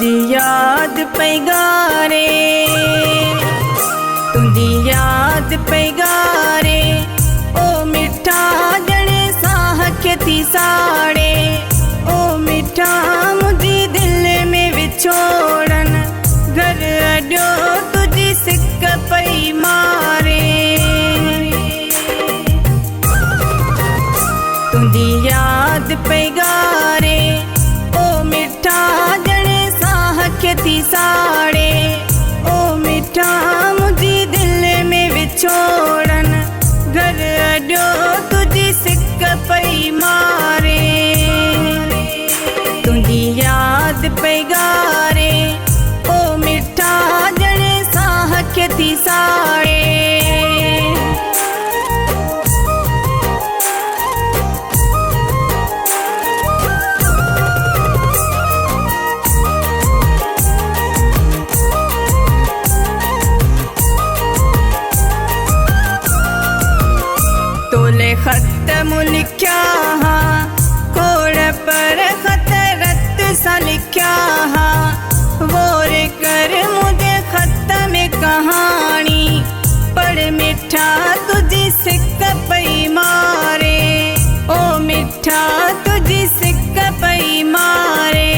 तुंहिंजी यादि पई ॻारे, तुंहिंजी यादि पई ॻारे, ओ मिठा ॼणे साह खे थी साड़े, ओ मिठा मुंहिंजी दिलि में विछोड़न, घर अॾियो तुंहिंजी सिक पई मारे। तुंहिंजी यादि पई ॻारे, ओ मिठा ॼणे साह खे थी साड़े, ओ मिठा मुंहिंजी दिलि में विछोड़न, घर अॾियो तुंहिंजी सिक पई मारे। तुंहिंजी यादि पई ॻारे, ओ मिठा ॼणे साह खे थी साड़े। तोले ख़त मूं लिखिया हा, खोड़ पर ख़त रत सां लिखिया हा, वोर कर मुंहिंजे ख़त में कहाणी, पढ़ मिठा तुंहिंजी सिक पई मारे, ओ मिठा तुंहिंजी सिक पई मारे।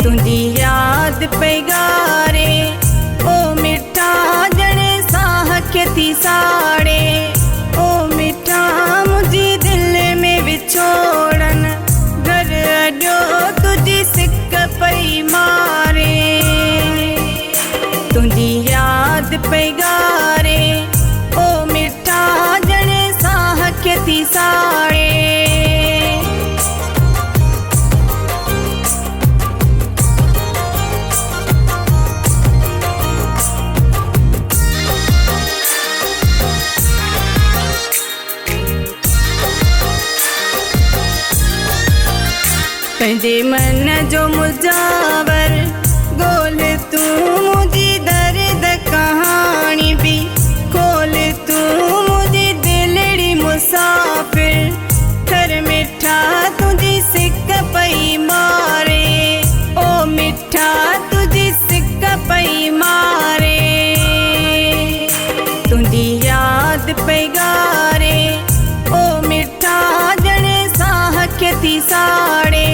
तुंहिंजी यादि पई ॻारे, ओ मिठा ॼणे साह खे थी साड़े, ओ मिठा मुंहिंजी दिलि में विछोड़न, घर अॾियो तुंहिंजी सिक पई मारे। तुंहिंजी यादि पई ॻारे, ओ मिठा ॼणे साह खे थी साड़े। पंहिंजे मन जो मुजावर गोल तूं मुंहिंजी दर्द कहाणी बि खोल, तूं मुंहिंजी दिलड़ी मुसाफ़िर, घर मिठा तुंहिंजी सिक पई मारे, ओ मिठा तुंहिंजी सिक पई मारे। तुंहिंजी यादि पई ॻारे, ओ मिठा ॼणे साह खे थी साड़े,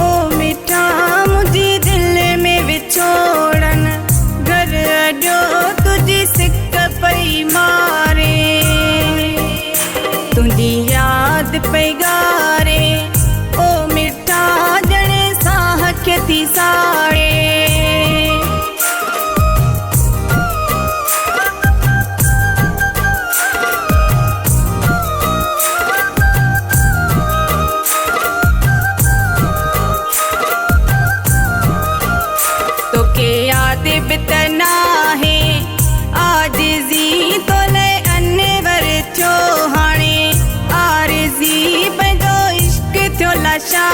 ओ मिठा मुंहिंजी दिलि में विछोड़न, घर अॾियो तुंहिंजी सिक पई मारे। तुंहिंजी यादि पई ॻारे, ओ मिठा ॼणे साह खे थी साड़े। तोखे यादि बि त नाहे, आजिज़ी तोले अनवर थियो हाणे, आरज़ी पंहिंजो इश्क थियो लाशा